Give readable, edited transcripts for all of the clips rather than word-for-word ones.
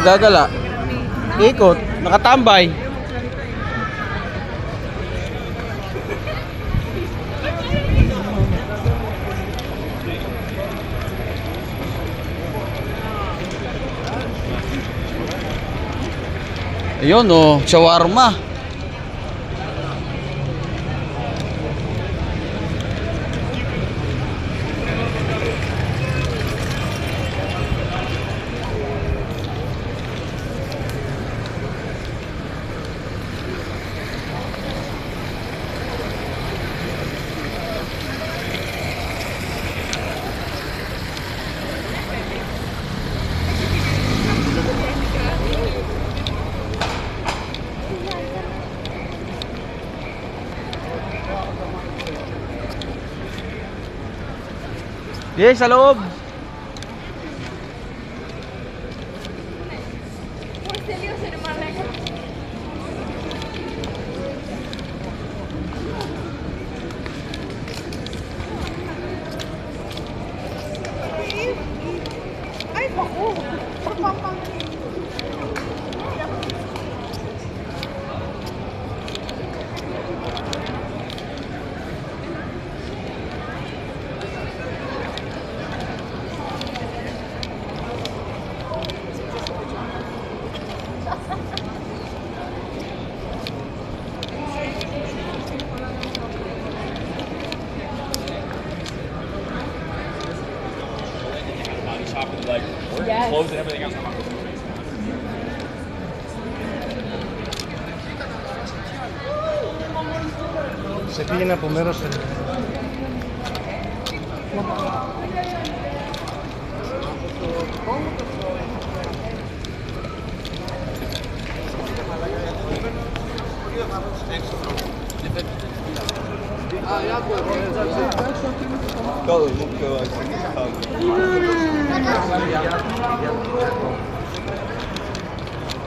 Gagala. Ikot. Nakatambay. Ayun oh, shawarma. Yes, sa loob. Ay, bako. Like Yes. clothes and everything else. Se piden a pomeros en...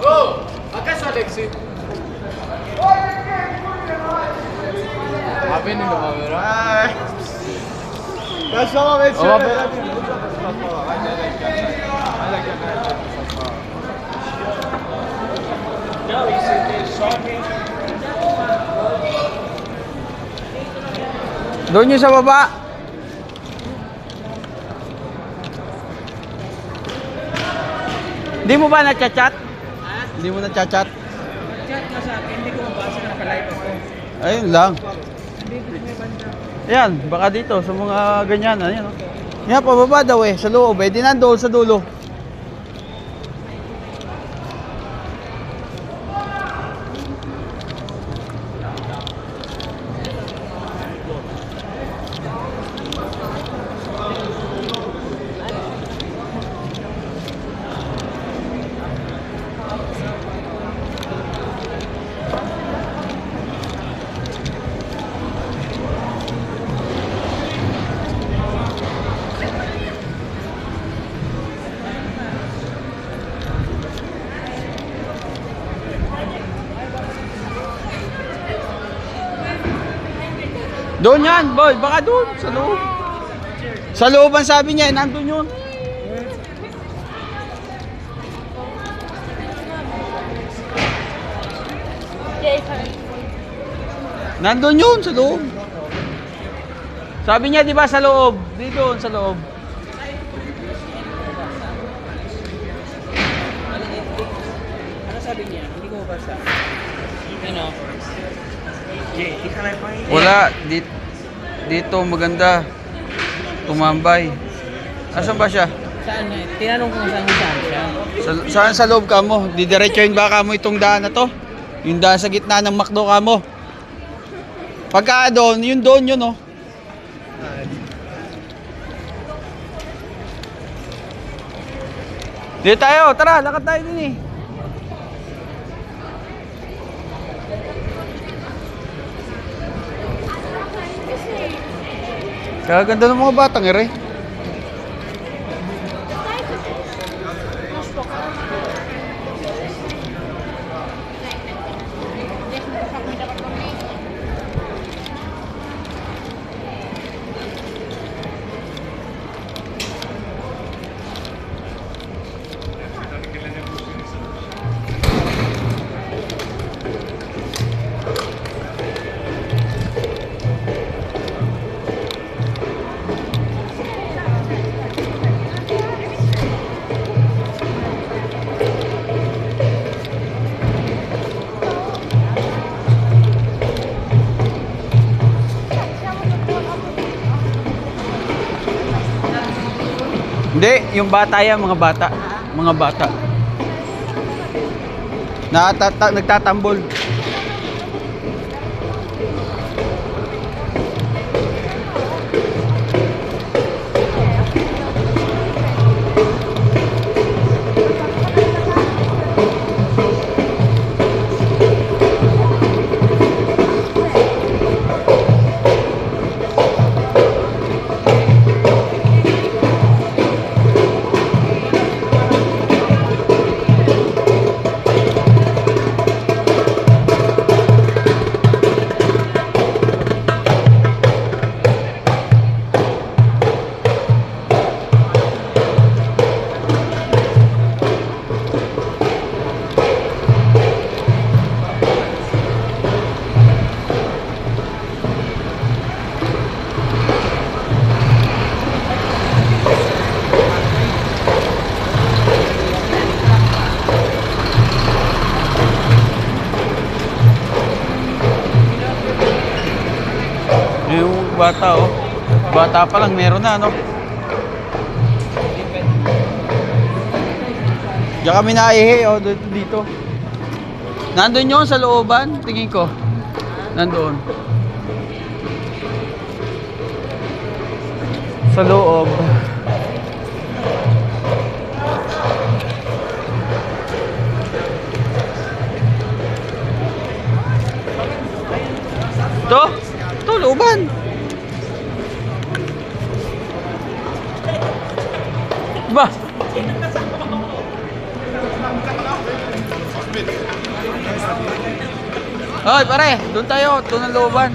Oh, ¿acaso Alexi? Abi ne haber? Ya solo ve Doon nyo sa baba. Hindi mo ba na-chat? Hindi mo na-chat? Chat na sa akin, hindi ko mabasa na nakalive ako. Ayun lang. Hindi ko may banda. Ayan, baka dito sa mga ganyan. Ayan, oh. Yan, pababa daw eh, sa loob eh. Di nandoon sa dulo. Doon yan, boy. Baka doon, sa loob. Sa loob ang sabi niya, nandun yun. Nandun yun, sa loob. Sabi niya, di ba, sa loob? Di doon, sa loob. Ano sabi niya? Hindi ko mabasa. Ano? Jay, di ka lang pangin. Wala, dito maganda. Tumambay. Asan ba siya? Saan? Tinanong ko kung saan siya. Saan sa loob ka mo? Didiretsuhin ba ka mo itong daan na to? Yung daan sa gitna ng McDo ka mo? Pagka doon, yun oh. Dito tayo, tara, lakad tayo din eh. Kaganda ng mga batang ere. Hindi, yung bata yan, mga bata. Mga bata. Nagtatambol. Yung bata oh. Bata pa lang meron na no. Diyan kami naihi oh dito. Nandun yun sa looban, tingin ko. Nandoon. Sa loob. Ito, looban. Ba? Hoy, pare, doon tayo, doon ang looban.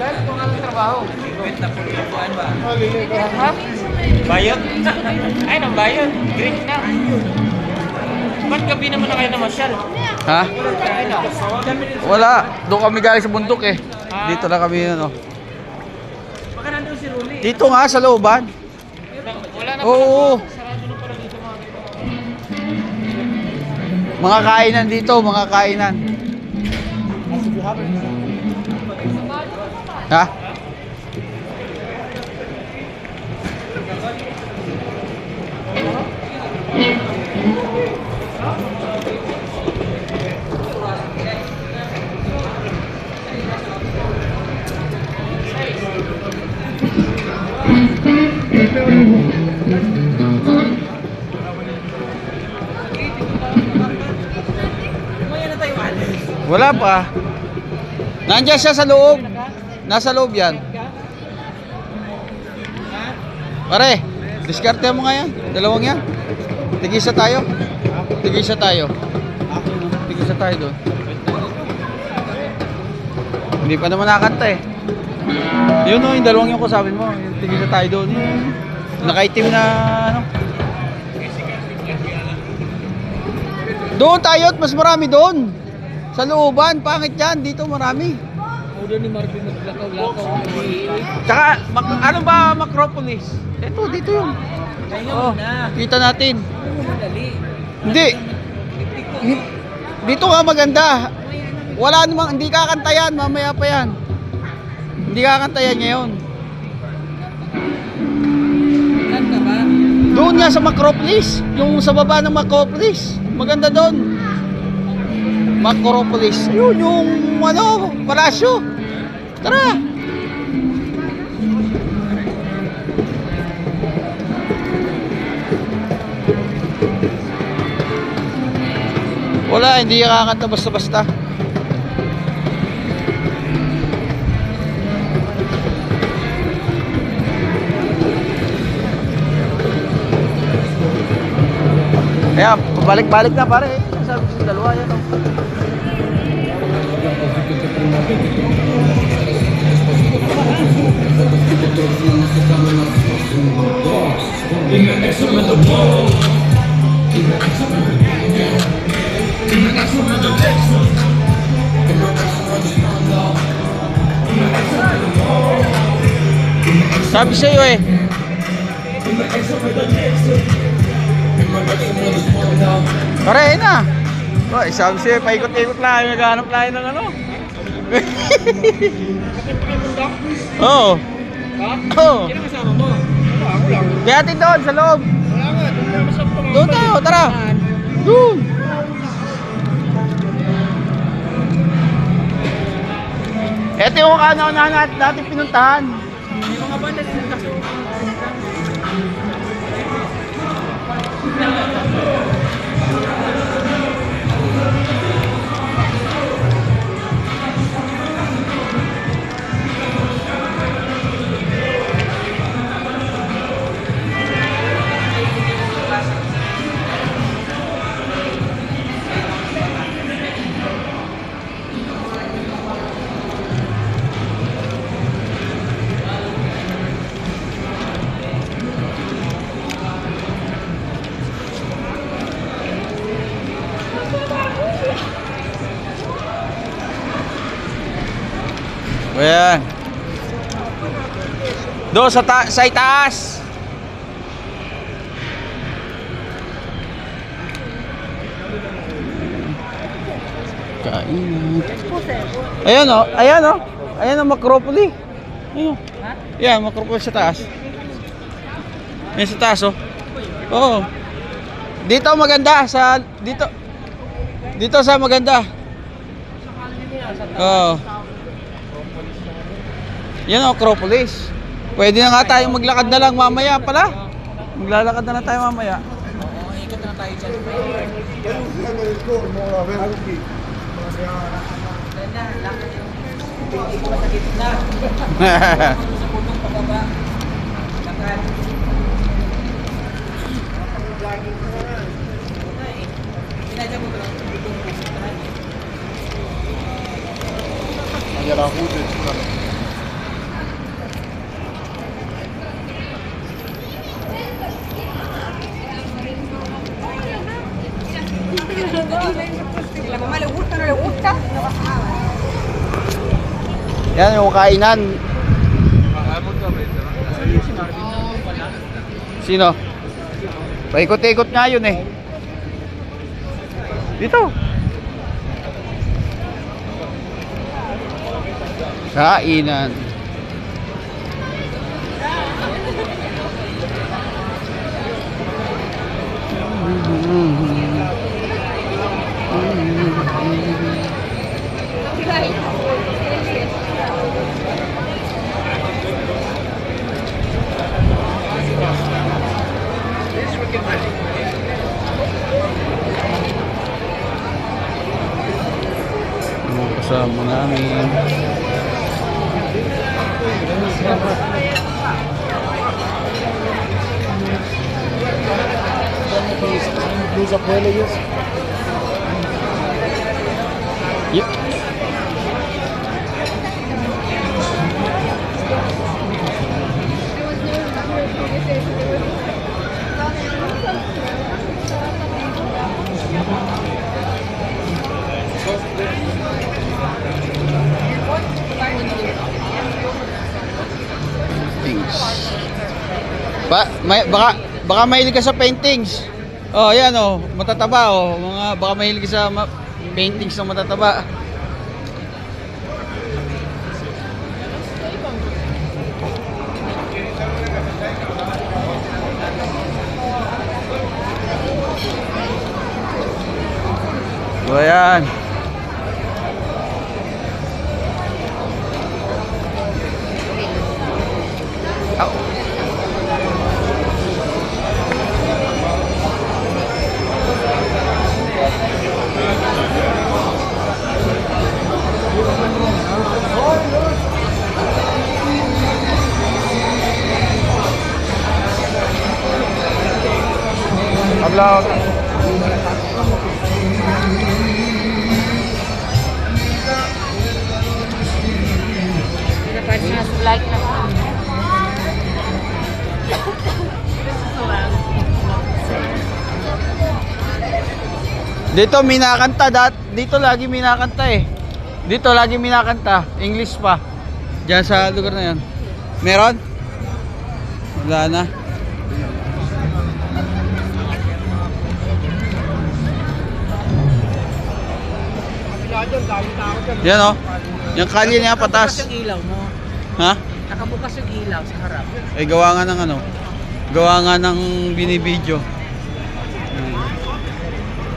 Dahil kung ang trabaho. Wait na po yung buwan ba? Bayot? Ay, nang bayot. Green na. Ba't gabi naman na kayo namasyal? Ha? Ay, na. Wala, doon kami galing sa bundok eh. Dito na kami ano. Baka nandun si Ruli. Dito nga sa looban. Wala na Oo. sarado na pala dito mga. Mga kainan dito, mga kainan. Ha? Wala pa. Nandiyan siya sa loob. Nasa loob yan. Pare, diskarte mo nga yan. Dalawang yan. Tigisa tayo. Tigisa tayo. Tigisa tayo doon. Hindi pa naman nakanta eh. Yun o, yung dalawang yung kusapin mo. Yung tigisa tayo doon. Nakaitim na ano. Doon tayo at mas marami doon. Sa looban, pangit yan. Dito marami. Udo ni Marvin naglakaw-lakaw. Tsaka, ano ba Macropolis? Ito, dito yun. Oh, kita natin. Madali. Hindi. Dito nga maganda. Wala namang, hindi kakanta yan. Mamaya pa yan. Hindi kakanta yan ngayon. Saan ka ba? Doon nga sa Macropolis. Yung sa baba ng Macropolis. Maganda doon. Macropolis. Yun yung ano, palasyo. Tara. Wala, hindi kakanta basta-basta. Kaya, pabalik-balik na pare. Sabi ko sa dalawa yan. Oh. Sabi sa'yo eh. Pare, na. Oh, sabi siya, paikot-ikot lang, naghahanap lang ng ano. Oo. Ha? Oo. Sino kasama mo? Wala, ako lang. Kaya atin doon, sa loob. Wala nga, doon na masarap tumambay. Doon tayo, tara. Saan? Doon. Ito yung ano-unahan natin pinuntahan. May mga banda din kaso. Ayan. Doon sa itaas. Kainan. Ayan o, ayan o. Ayan ang Macropoli. Ayan. Yan, Macropoli sa taas. Yan sa taas o. Oo. Dito maganda sa dito. Dito sa maganda. Oo. Yan o, Acropolis. Pwede na nga tayo maglakad na lang mamaya pala. Maglalakad na lang tayo mamaya. Oo, ikot na tayo dyan. Ganda, lakad yung hindi ko sa gitna. Sa punong pababa. Lakad. Sinadya mo ba lang itong pupuntahan eh? Il y a la route et tout là. La mamá le gusta, no le gusta, no pasa nada. Yan yung kainan. Sino? Paikot-ikot nga yun eh. Dito. Kainan. Mga kasama namin. Blusa pele yes. Yep. Paintings. Baka mahilig ka sa paintings. Oh, yan oh, matataba oh. Baka mahilig ka sa paintings na matataba. So, ayan. Habla. Pinapalinas like na po. Dito minakanta dito lagi minakanta eh. Dito lagi minakanta, English pa. Diyan sa lugar na 'yan. Meron? Wala na. Yan oh. Yung kalye niya Nakabukas patas. yung ilaw mo. Ha? Nakabukas yung ilaw sa harap. Eh gawa nga ng ano. Gawa nga ng binibidyo.